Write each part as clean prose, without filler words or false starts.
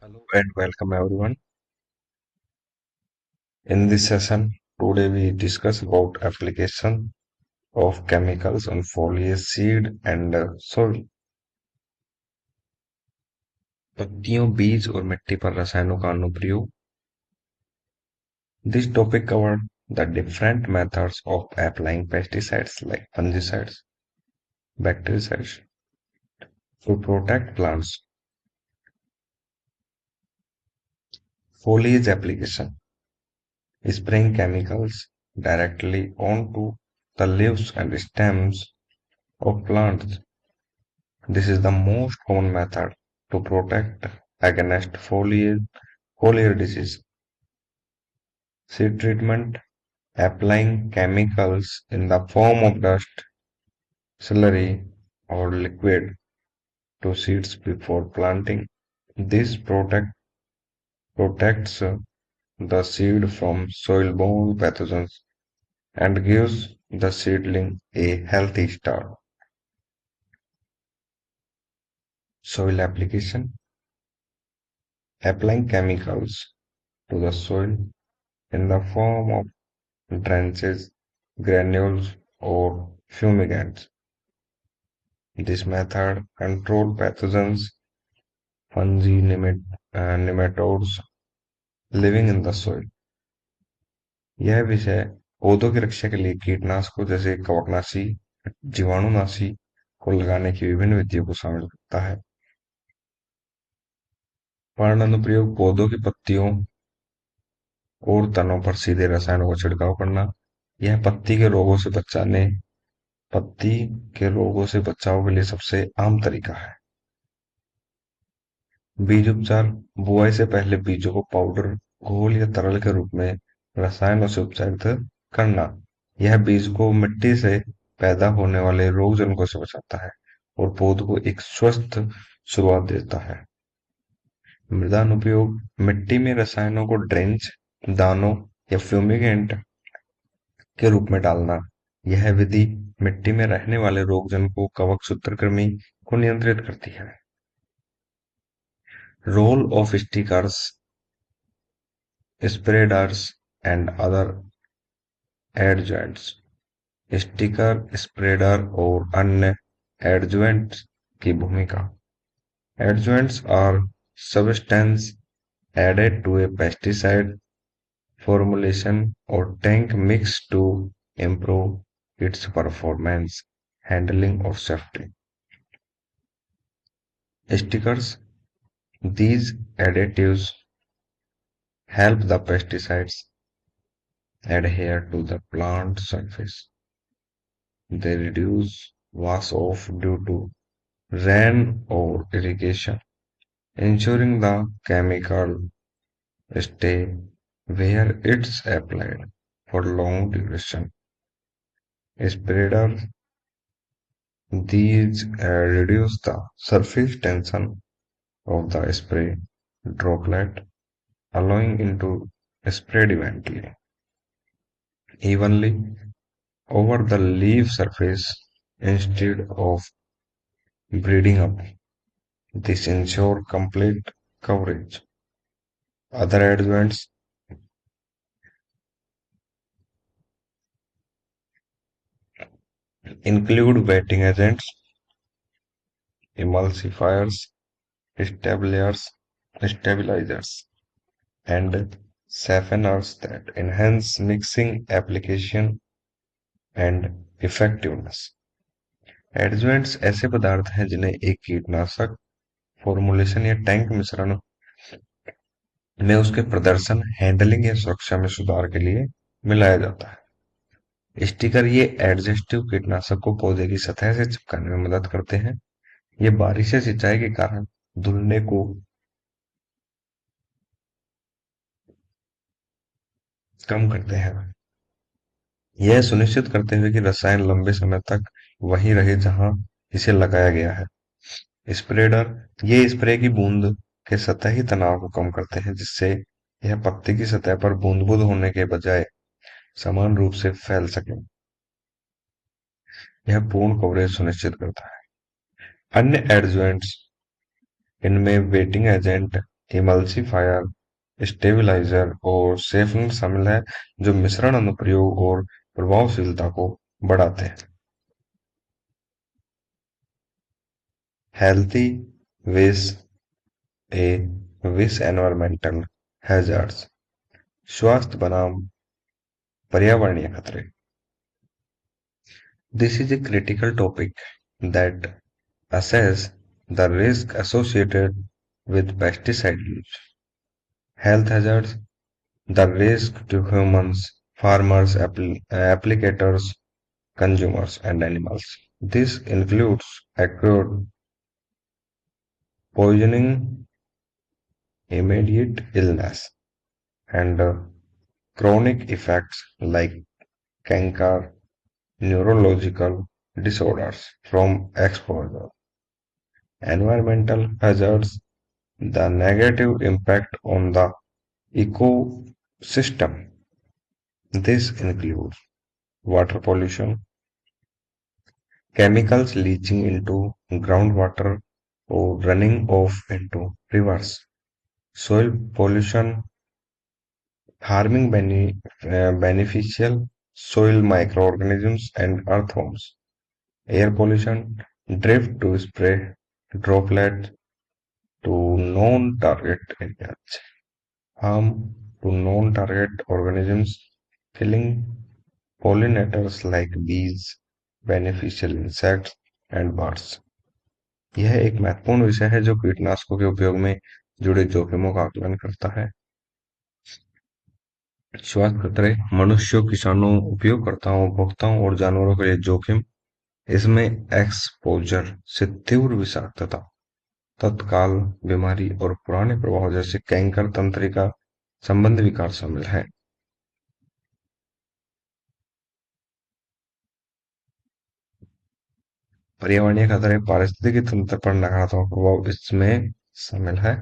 Hello and welcome everyone. In this session, today we discuss about application of chemicals on foliage, seed and soil. पत्तियों, बीज और मिट्टी पर रसायनों का अनुप्रयोग. This topic covered the different methods of applying pesticides like fungicides, bactericides to protect plants. Foliage application, spraying chemicals directly onto the leaves and stems of plants. This is the most common method to protect against foliar disease. Seed treatment, applying chemicals in the form of dust, slurry, or liquid to seeds before planting. This protects the seed from soil-borne pathogens and gives the seedling a healthy start. Soil application, applying chemicals to the soil in the form of drenches, granules, or fumigants. This method controls pathogens, fungi, nematodes living in the soil. यह विषय पौधों की रक्षा के लिए कीटनाशकों जैसे कवकनाशी, जीवाणुनाशी को लगाने की विभिन्न विधियों को शामिल करता है. पर्ण अनुप्रयोग, पौधों की पत्तियों और तनों पर सीधे रसायनों का छिड़काव करना. यह पत्ती के रोगों से बचाव के लिए सबसे आम तरीका है. बीज उपचार, बुआई से पहले बीजों को पाउडर, घोल या तरल के रूप में रसायनों से उपचारित करना. यह बीज को मिट्टी से पैदा होने वाले रोग जनकों से बचाता है और पौध को एक स्वस्थ शुरुआत देता है. मृदा अनुप्रयोग, मिट्टी में रसायनों को ड्रेंच, दानों या फ्यूमिगेंट के रूप में डालना. यह विधि मिट्टी में रहने वाले रोगजनकों, कवक, सूत्रकृमि को नियंत्रित करती है. Role of stickers, spreaders and other adjuvants. Sticker, spreader और अन्य एडजुवेंट्स की भूमिका. Adjuvants are substances added to a pesticide formulation or tank mix to improve its performance, handling or safety. Stickers, these additives help the pesticides adhere to the plant surface. They reduce wash-off due to rain or irrigation, ensuring the chemical stay where it's applied for long duration. Spreaders, these reduce the surface tension of the spray droplet, allowing it to spread evenly over the leaf surface instead of breeding up. This ensures complete coverage. Other adjuvants include wetting agents, emulsifiers, stabilizers, and softeners that enhance mixing application and effectiveness. Adjuvants ऐसे पदार्थ हैं जिन्हें एक कीटनाशक formulation या tank मिश्रण में उसके प्रदर्शन, हैंडलिंग या सुरक्षा में सुधार के लिए मिलाया जाता है. स्टिकर, ये एडजेस्टिव कीटनाशक को पौधे की सतह से चिपकाने में मदद करते हैं. ये बारिश या सिंचाई के कारण धुलने को कम करते हैं. यह सुनिश्चित करते हुए कि रसायन लंबे समय तक वहीं रहे जहां इसे लगाया गया है. स्प्रेडर, ये स्प्रे की बूंद के सतही तनाव को कम करते हैं जिससे यह पत्ती की सतह पर बूंद-बूंद होने के बजाय समान रूप से फैल सके. यह पूर्ण कवरेज सुनिश्चित करता है. अन्य एडजुवेंट्स, इनमें वेटिंग एजेंट, इमल्सीफायर, स्टेबिलाइजर और सेफनर शामिल है, जो मिश्रण अनुप्रयोग और प्रभावशीलता को बढ़ाते हैं। हेल्थी वेस्ट ए विस एनवायरमेंटल हैजर्ड्स, स्वास्थ्य बनाम पर्यावरणीय खतरे। This is a critical topic that assess the risk associated with pesticide use. Health hazards, the risk to humans, farmers, applicators, consumers, and animals. This includes acute poisoning, immediate illness, and chronic effects like cancer, neurological disorders from exposure. Environmental hazards, the negative impact on the ecosystem. This includes water pollution, chemicals leaching into groundwater or running off into rivers, soil pollution, harming beneficial soil microorganisms and earthworms, air pollution, drift to spray droplets to non-target areas, harm to non-target organisms, killing pollinators like bees, beneficial insects and birds। यह एक महत्वपूर्ण विषय है जो कीटनाशकों के उपयोग में जुड़े जोखिमों का आकलन करता है। स्वास्थ्य खतरे मनुष्यों, किसानों, उपयोगकर्ताओं, उपभोक्ताओं और जानवरों के लिए जोखिम। इसमें एक्सपोजर से तीव्र विषाक्तता, तत्काल बीमारी और पुराने प्रभाव जैसे कैंकर, तंत्रिका संबंधी विकार शामिल है। पर्यावरणीय खतरे पारिस्थितिकी तंत्र पर नकारात्मक प्रभाव इसमें शामिल है।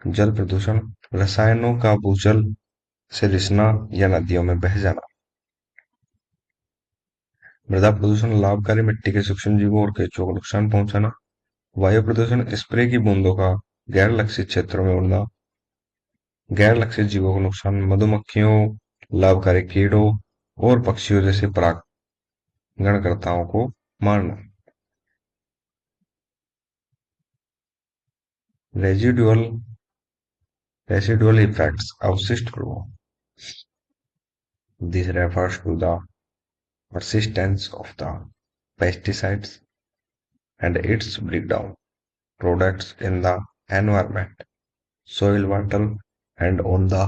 जल प्रदूषण, रसायनों का भूजल से रिसना या नदियों में बह जाना। मृदा प्रदूषण, लाभकारी मिट्टी के सूक्ष्म जीवों और केंचुओं को नुकसान पहुंचाना। वायु प्रदूषण, स्प्रे की बूंदों का गैर लक्षित क्षेत्रों में उड़ना, गैर लक्षित जीवों को नुकसान, मधुमक्खियों, लाभकारी कीड़ों और पक्षियों जैसे परागणकर्ताओं को मारना। रेजिडुअल रेसिडुअल इफेक्ट्स, अवशिष्ट प्रभाव। This refers to the persistence of the pesticides and its breakdown products in the environment, soil, water, and on the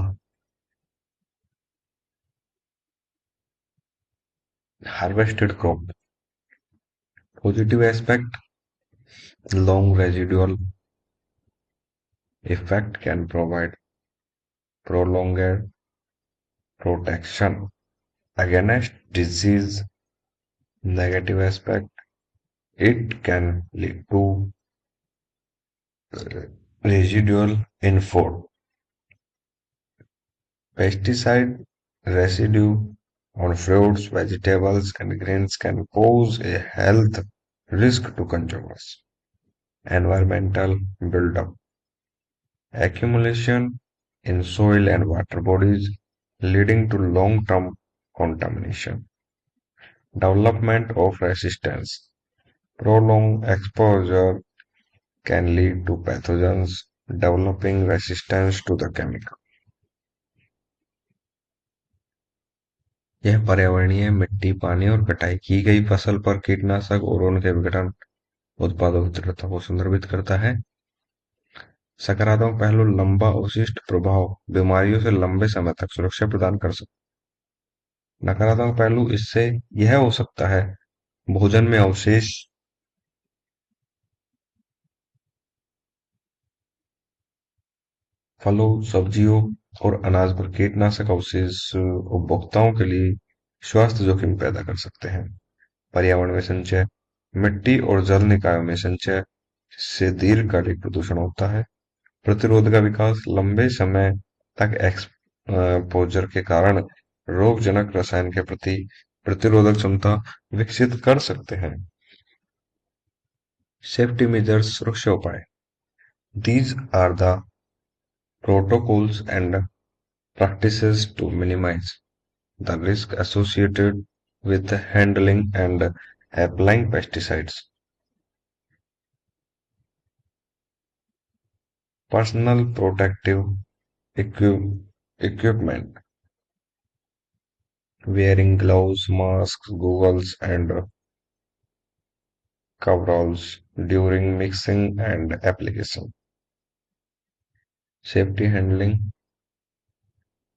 harvested crop. Positive aspect, long residual effect can provide prolonged protection against disease. Negative aspect, it can lead to residual info. Pesticide residue on fruits, vegetables, and grains can pose a health risk to consumers. Environmental buildup, accumulation in soil and water bodies, leading to long-term contamination. Development of resistance, prolonged exposure can lead to pathogens developing resistance to the chemical. यह पर्यावरणीय, मिट्टी, पानी और कटाई की गई फसल पर कीटनाशक और उनके विघटन उत्पादों की तीव्रता को संदर्भित करता है। सकारात्मक पहलू, लंबा अवशिष्ट प्रभाव, बीमारियों से लंबे समय तक सुरक्षा प्रदान कर सकता। नकारात्मक पहलू इससे यह हो सकता है भोजन में अवशेष, फलों, सब्जियों और अनाज पर कीटनाशक अवशेष उपभोक्ताओं के लिए स्वास्थ्य जोखिम पैदा कर सकते हैं। पर्यावरण में संचय, मिट्टी और जल निकायों में संचय से दीर्घकालिक प्रदूषण होता है। प्रतिरोध का विकास, लंबे समय तक एक्सपोजर के कारण रोगजनक रसायन के प्रति प्रतिरोधक क्षमता विकसित कर सकते हैं। सेफ्टी मेजर्स, सुरक्षा उपाय। These are the protocols and practices to minimize the risk associated with handling and applying pesticides. Personal protective equi- equipment, wearing gloves, masks, goggles, and coveralls during mixing and application. Safety handling,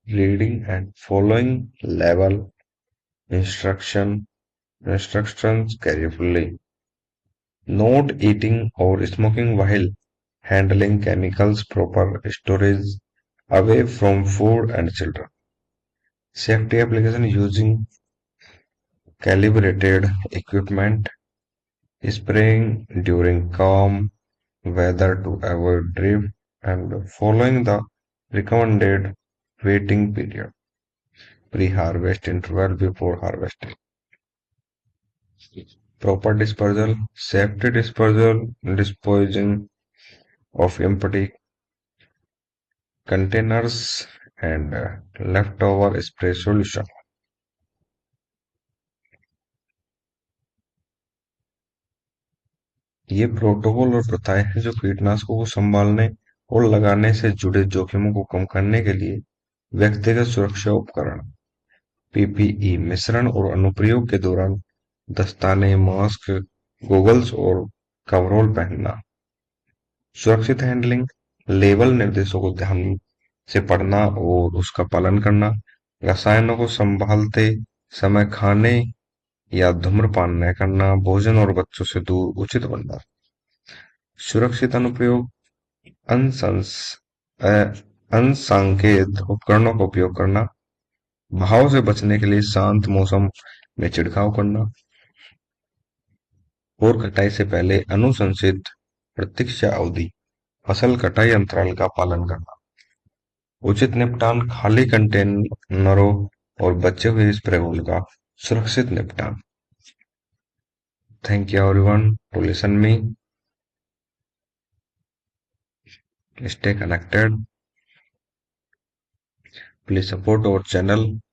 reading and following label instructions carefully. Not eating or smoking while handling chemicals, proper storage away from food and children. Safety application using calibrated equipment, spraying during calm weather to avoid drift, and following the recommended waiting period, pre-harvest interval before harvesting. Proper disposal, safety disposal, disposing of empty containers and leftover spray solution. ये protocol और प्रथाएं हैं जो कीटनाशकों को संभालने और लगाने से जुड़े जोखिमों को कम करने के लिए व्यक्तिगत सुरक्षा उपकरण पीपीई मिश्रण और अनुप्रयोग के दौरान दस्ताने, मास्क, गोगल्स और कवरऑल पहनना। सुरक्षित हैंडलिंग, लेबल निर्देशों को ध्यान से पढ़ना और उसका पालन करना। रसायनों को संभालते समय खाने या धूम्रपान न करना। भोजन और बच्चों से दूर उचित बनना। सुरक्षित अनुप्रयोग, अनसंस अ, अनसांकेत उपकरणों का उपयोग करना। भाव से बचने के लिए शांत मौसम में छिड़काव करना और कटाई से पहले अनुशंसित प्रतीक्षा अवधि फसल कटाई अंतराल का पालन करना। उचित निपटान, खाली कंटेनरों और बचे हुए स्प्रे घोल का सुरक्षित निपटान। Thank you everyone to listen me. Stay connected. Please support our channel.